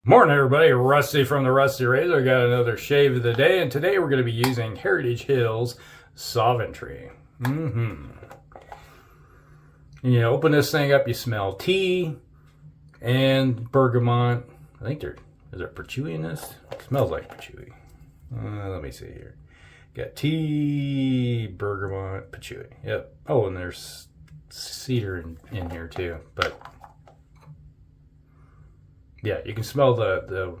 Morning everybody, Rusty from the Rusty Razor. Got another shave of the day, and today we're going to be using Heritage Hills Sovereignty. You open this thing up, you smell tea and bergamot. I think is there patchouli in this? It smells like patchouli. Let me see here. Got tea, bergamot, patchouli. Yep. Oh, and there's cedar in here too, but yeah, you can smell the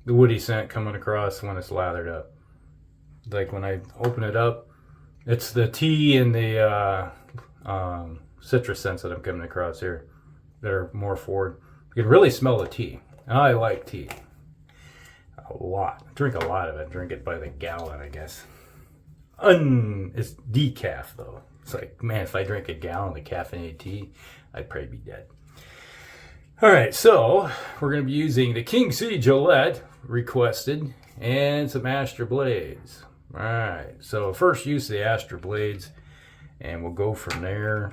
woody scent coming across when it's lathered up. Like when I open it up, it's the tea and the citrus scents that I'm coming across here that are more forward. You can really smell the tea. And I like tea a lot. I drink a lot of it. I drink it by the gallon, I guess. It's decaf though. It's like, man, if I drink a gallon of caffeinated tea, I'd probably be dead. Alright, so we're going to be using the King C Gillette requested and some Astra blades. Alright, so first use the Astra blades and we'll go from there.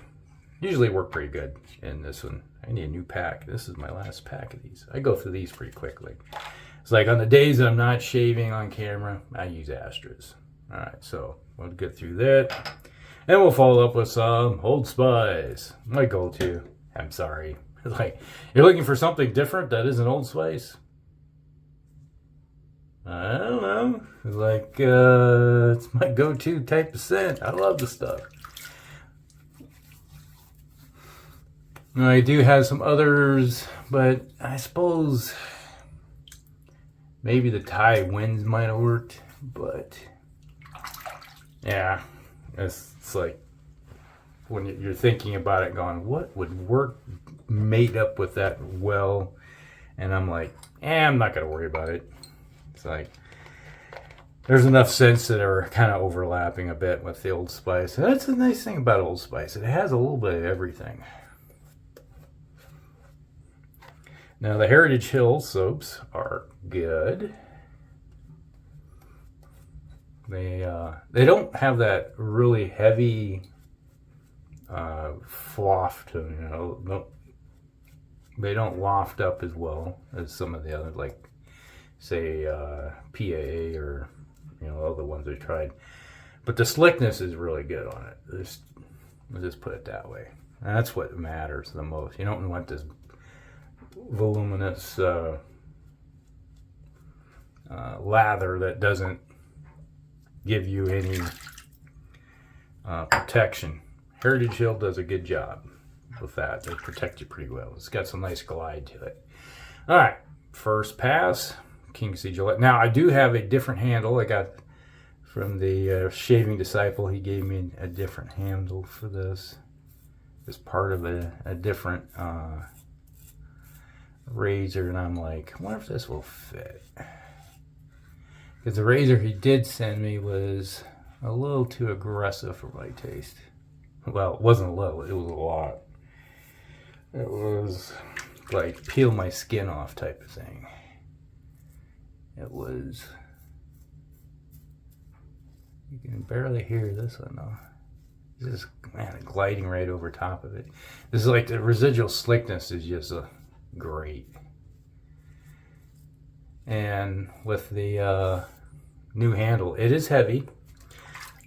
Usually work pretty good in this one. I need a new pack. This is my last pack of these. I go through these pretty quickly. It's like on the days that I'm not shaving on camera, I use Astras. Alright, so we'll get through that. And we'll follow up with some Old Spice. My go-to. I'm sorry. Like, you're looking for something different that isn't Old Spice? I don't know. Like, it's my go-to type of scent. I love the stuff. I do have some others, but I suppose maybe the Thai winds might have worked, but yeah, it's like when you're thinking about it going, what would work made up with that well, and I'm like, I'm not gonna worry about it. It's like there's enough scents that are kind of overlapping a bit with the Old Spice. And that's the nice thing about Old Spice, it has a little bit of everything. Now the Heritage Hills soaps are good. They don't have that really heavy fluff to them, no. They don't waft up as well as some of the others, like say PAA or other ones I tried. But the slickness is really good on it. Let's just put it that way. And that's what matters the most. You don't want this voluminous lather that doesn't give you any protection. Heritage Hill does a good job with that. They protect you pretty well. It's got some nice glide to it. All right, first pass, King C Gillette. Now I do have a different handle. I got from the Shaving Disciple. He gave me a different handle for this. It's part of a different razor, and I'm like, I wonder if this will fit. Because the razor he did send me was a little too aggressive for my taste. Well, it wasn't a little, it was a lot. It was like peel my skin off type of thing. It was, you can barely hear this one though. This is, man, gliding right over top of it. This is like the residual slickness is just great. And with the new handle, it is heavy,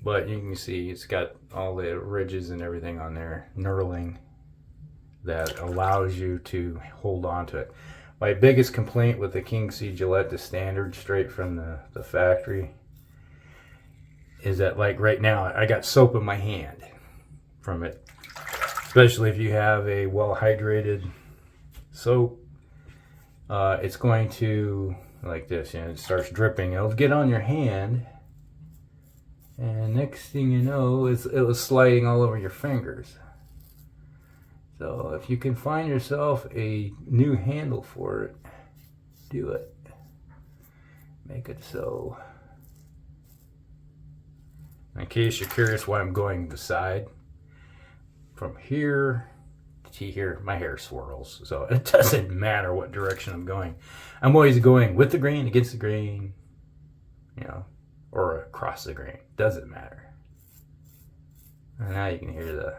but you can see it's got all the ridges and everything on there, knurling, that allows you to hold on to it. My biggest complaint with the King C Gillette, the standard straight from the factory, is that like right now I got soap in my hand from it. Especially if you have a well hydrated soap, it's going to, like this, it starts dripping. It'll get on your hand, and next thing you know, it was sliding all over your fingers. So if you can find yourself a new handle for it, do it. Make it so. In case you're curious why I'm going the side, from here to here, my hair swirls. So it doesn't matter what direction I'm going. I'm always going with the grain, against the grain, or across the grain. Doesn't matter. And now you can hear the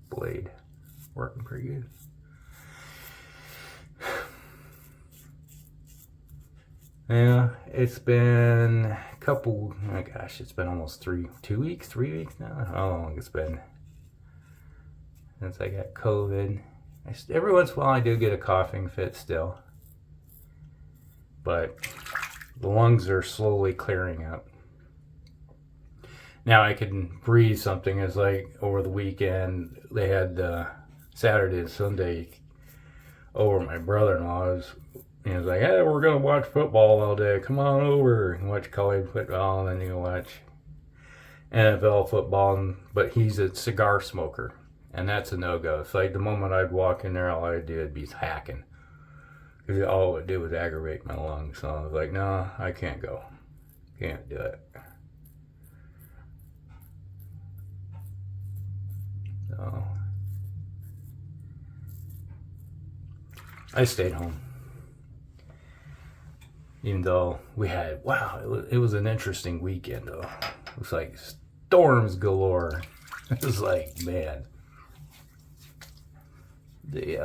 blade working pretty good. Yeah, it's been a couple, oh gosh, it's been almost 3 weeks now. I don't know how long it's been since I got COVID. Every once in a while I do get a coughing fit still, but the lungs are slowly clearing up. Now I can breathe something. It's like over the weekend they had Saturday and Sunday over. My brother-in-law he was like, "Hey, we're gonna watch football all day. Come on over and watch college football, and then you watch NFL football." But he's a cigar smoker, and that's a no-go. It's like the moment I'd walk in there, all I'd do would be hacking, because all it would do was aggravate my lungs. So I was like, "No, I can't go. Can't do it." So I stayed home. Even though it was an interesting weekend though. It was like storms galore. It was like, man, it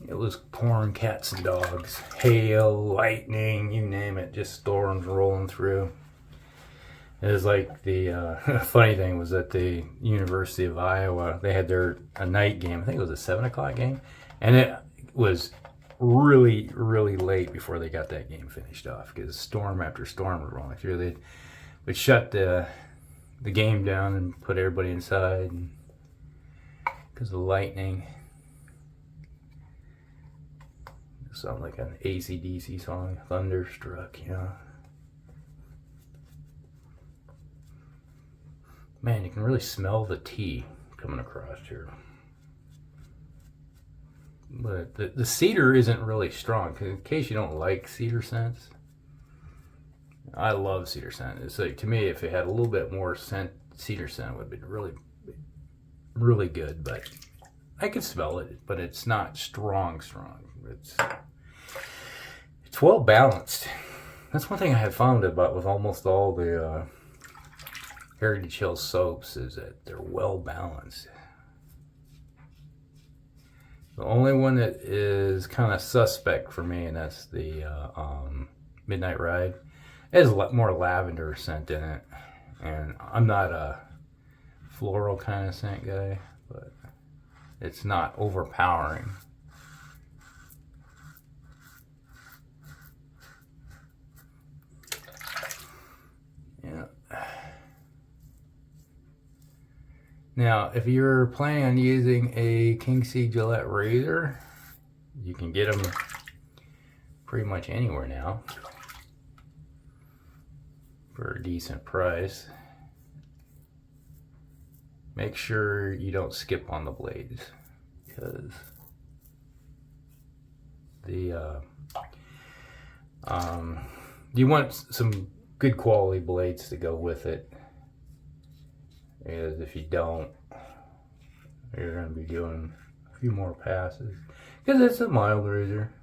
was pouring cats and dogs, hail, lightning, you name it, just storms rolling through. It was like the funny thing was at the University of Iowa, they had a night game. I think it was a 7 o'clock game, and it was really, really late before they got that game finished off because storm after storm was rolling through. They would shut the game down and put everybody inside because of the lightning. It sounded like an AC/DC song, Thunderstruck, you know. Man, you can really smell the tea coming across here. But the cedar isn't really strong. In case you don't like cedar scents, I love cedar scent. It's like, to me, if it had a little bit more cedar scent would be really, really good. But I can smell it, but it's not strong. It's well balanced. That's one thing I have found about with almost all the Heritage Hill soaps is that they're well balanced. The only one that is kind of suspect for me, and that's the Midnight Ride. It has a lot more lavender scent in it, and I'm not a floral kind of scent guy, but it's not overpowering. Yeah. Now, if you're planning on using a King C Gillette razor, you can get them pretty much anywhere now for a decent price. Make sure you don't skip on the blades, because you want some good quality blades to go with it. Because if you don't, you're going to be doing a few more passes. Because it's a mild razor.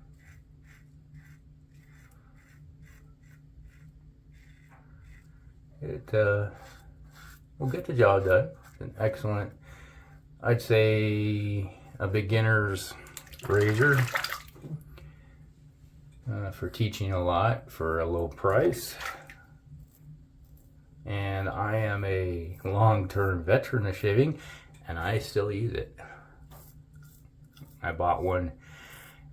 It will get the job done. It's an excellent, I'd say, a beginner's razor for teaching a lot for a low price. And I am a long-term veteran of shaving, and I still use it. I bought one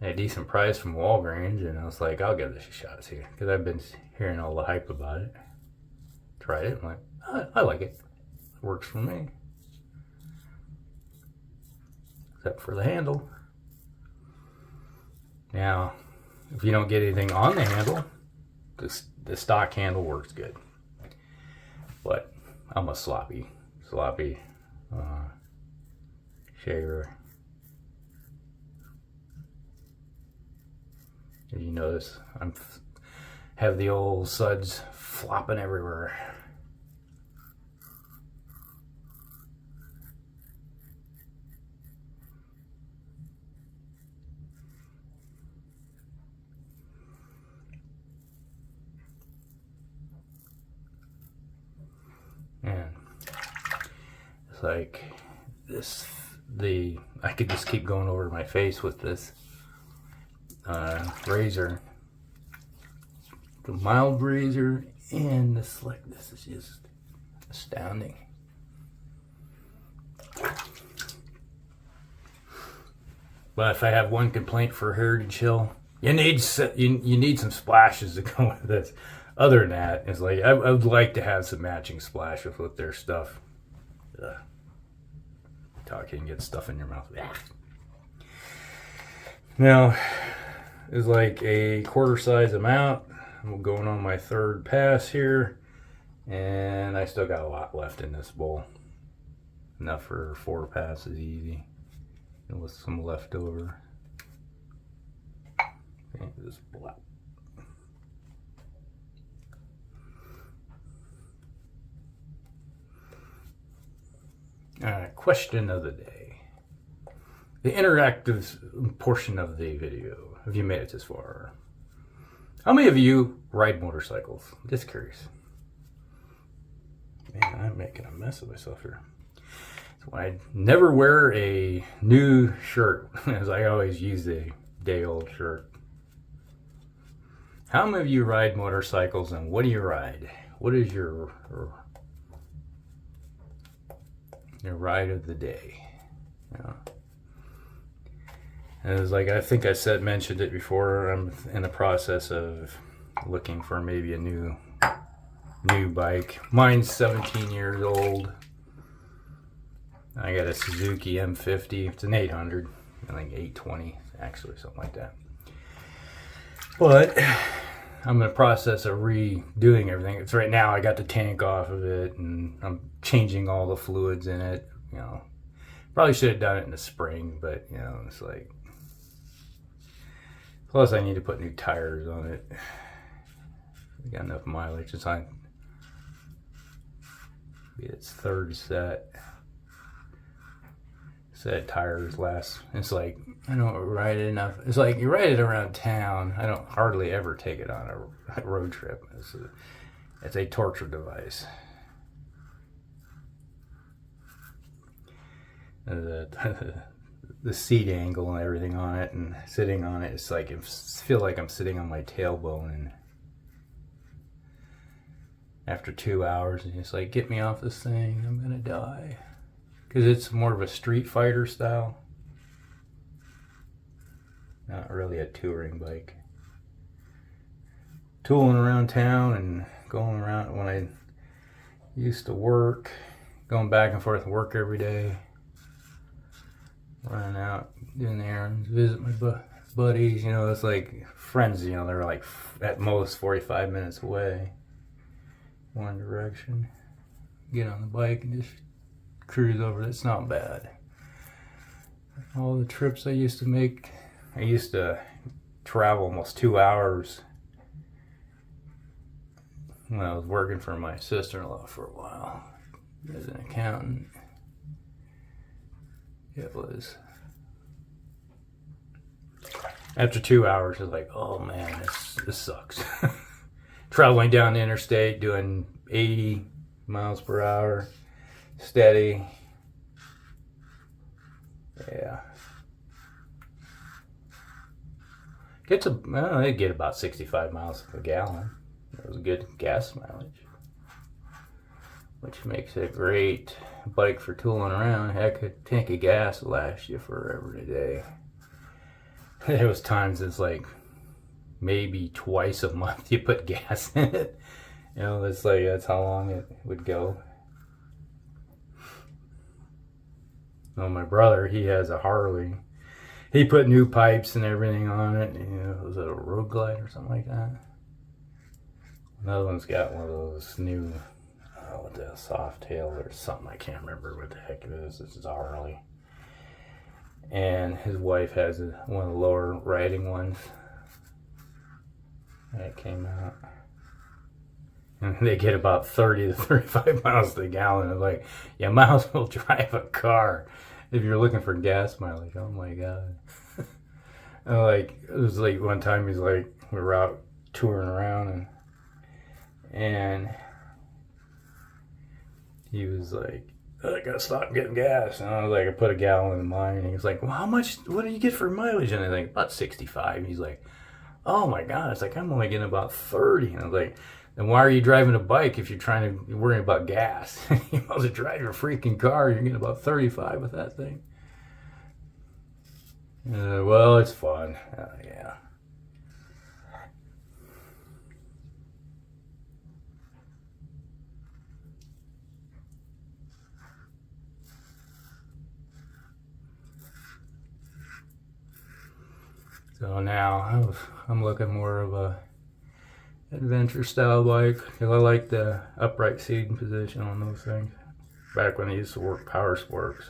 at a decent price from Walgreens, and I was like, I'll give this a shot here, because I've been hearing all the hype about it. Tried it, I'm like, I like it. It works for me. Except for the handle. Now, if you don't get anything on the handle, the stock handle works good. But I'm a sloppy shaver. As you notice, have the old suds flopping everywhere. And it's like this, I could just keep going over my face with this. razor. The mild razor and the slick. This is just astounding. But if I have one complaint for Heritage Hill, you need some splashes to go with this. Other than that, it's like I would like to have some matching splashes with their stuff. Ugh. Talking and get stuff in your mouth. Ugh. Now, it's like a quarter size amount. I'm going on my third pass here, and I still got a lot left in this bowl. Enough for 4 passes easy. And with some left over. Okay, just blap. Question of the day. The interactive portion of the video. Have you made it this far? How many of you ride motorcycles? Just curious. Man, I'm making a mess of myself here. I never wear a new shirt, as I always use a day-old shirt. How many of you ride motorcycles, and what do you ride? What is your ride of the day? Yeah. And it's like, I think I mentioned it before, I'm in the process of looking for maybe a new bike. Mine's 17 years old. I got a Suzuki M50. It's an 800. I think 820, actually, something like that. But I'm in the process of redoing everything. It's right now I got the tank off of it, and I'm changing all the fluids in it. You know, probably should have done it in the spring, but you know, it's like. Plus, I need to put new tires on it. I got enough mileage. It's on its third set. Said tires last. It's like I don't ride it enough. It's like you ride it around town. I don't hardly ever take it on a road trip. It's a torture device. The seat angle and everything on it, and sitting on it, it's like I feel like I'm sitting on my tailbone. And after 2 hours, it's like, get me off this thing. I'm gonna die. Because it's more of a street fighter style. Not really a touring bike. Tooling around town and going around when I used to work. Going back and forth to work every day. Running out, doing the errands, visit my buddies. You know, it's like friends, you know, they're like at most 45 minutes away. One direction. Get on the bike and just cruise over. It's not bad. All the trips I used to make, I used to travel almost 2 hours when I was working for my sister-in-law for a while as an accountant. It was after 2 hours, it's like, oh man, this sucks. Traveling down the interstate, doing 80 miles per hour. Steady. Yeah. They get about 65 miles a gallon. It was good gas mileage, which makes it a great bike for tooling around. Heck, a tank of gas will last you forever and a day. There was times it's like maybe twice a month you put gas in it. You know, that's how long it would go. Well, my brother, he has a Harley. He put new pipes and everything on it. You know, was it a Road Glide or something like that? Another one's got one of those new, what the soft tail or something. I can't remember what the heck it is. This is a Harley. And his wife has one of the lower riding ones. That came out. And they get about 30 to 35 miles to the gallon. It's like, you might as well drive a car if you're looking for gas mileage. Oh my God. Like, it was like one time he's like, we were out touring around and he was like, I gotta stop getting gas. And I was like, I put a gallon in mine. And he's like, well, how much, what do you get for mileage? And I think, about 65. And he's like, oh my God. It's like, I'm only getting about 30. And I was like, then why are you driving a bike if you're worrying about gas? You might as well drive your freaking car. You're getting about 35 with that thing. Well, it's fun. Yeah. So now I'm looking more of a adventure style bike because I like the upright seating position on those things. Back when I used to work power sports,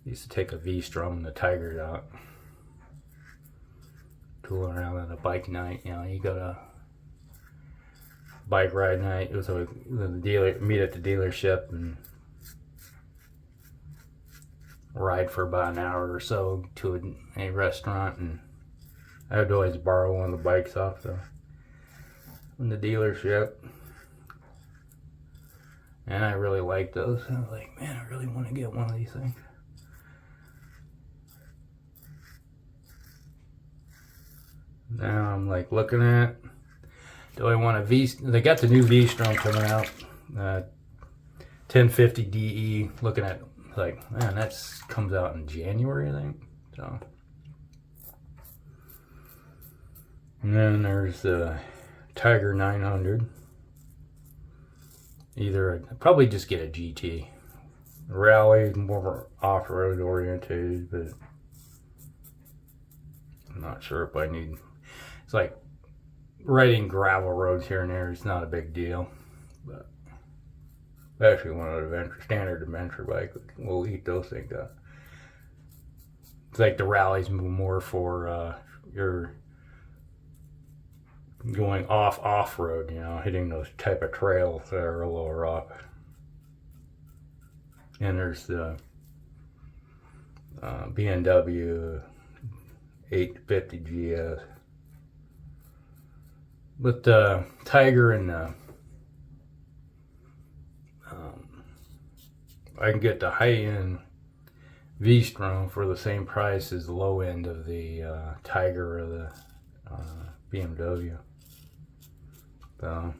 I used to take a V-Strom and the Tigers out, tooling around on a bike night. You know, you go to bike ride night. It was the dealer meet at the dealership and ride for about an hour or so to a restaurant, and I would always borrow one of the bikes off from the dealership, and I really liked those. I was like, man, I really want to get one of these things. Now I'm like looking at, do I want a V? They got the new V-Strom coming out, 1050 DE. Looking at, like, man, that comes out in January, I think. So, and then there's the Tiger 900. Probably just get a GT. Rally, more off-road oriented, but I'm not sure if I need. It's like riding gravel roads here and there is not a big deal, but especially when an standard adventure bike will eat those things up. It's like the rallies move more for your going off-road, you know, hitting those type of trails that are a little rough. And there's the BMW 850 GS. But the Tiger and the I can get the high-end V-Strom for the same price as the low end of the Tiger or the BMW. So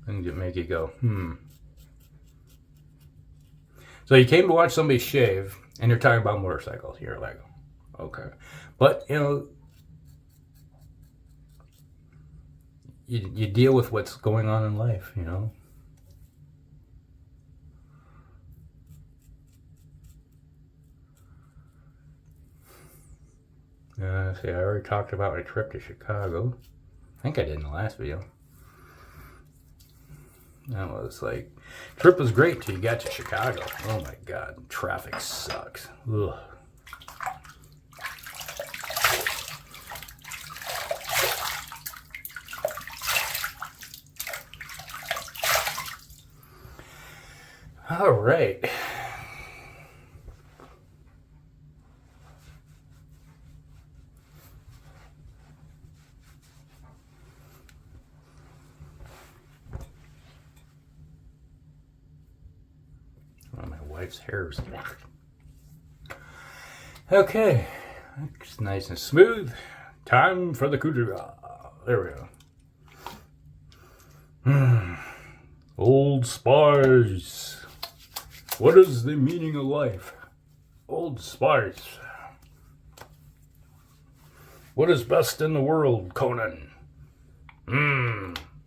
things that make you go, So you came to watch somebody shave, and you're talking about motorcycles. You're like, okay, but you know, you deal with what's going on in life, you know. See, I already talked about my trip to Chicago. I think I did in the last video. That was like, trip was great till you got to Chicago. Oh my God, traffic sucks. Ugh. All right. Hairs. Okay, it's nice and smooth. Time for the coup de grace. There we go. Old Spice. What is the meaning of life? Old Spice. What is best in the world, Conan?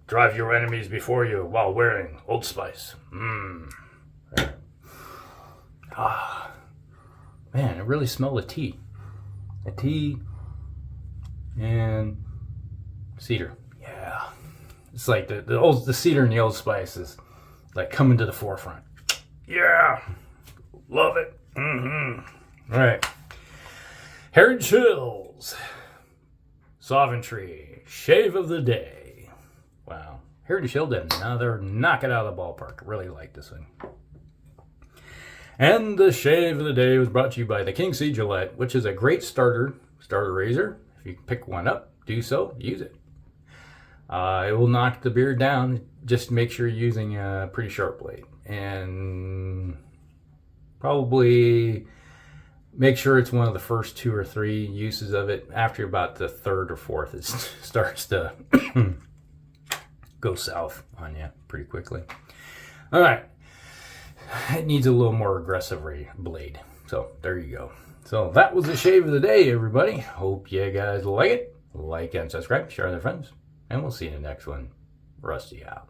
Drive your enemies before you while wearing Old Spice. Ah, man, I really smell the tea. The tea and cedar. Yeah, it's like the cedar and the Old Spice is like coming to the forefront. Yeah, love it. All right, Heritage Hills, Sovereignty, shave of the day. Wow, Heritage Hill did another knock it out of the ballpark. I really like this thing. And the shave of the day was brought to you by the King C Gillette, which is a great starter razor. If you pick one up, do so, use it. It will knock the beard down. just make sure you're using a pretty sharp blade, and probably make sure it's one of the first 2 or 3 uses of it. After about the 3rd or 4th, it starts to go south on you pretty quickly. All right, it needs a little more aggressive blade. So there you go. So that was the shave of the day, everybody. Hope you guys like it. Like and subscribe, share with your friends, and we'll see you in the next one. Rusty out.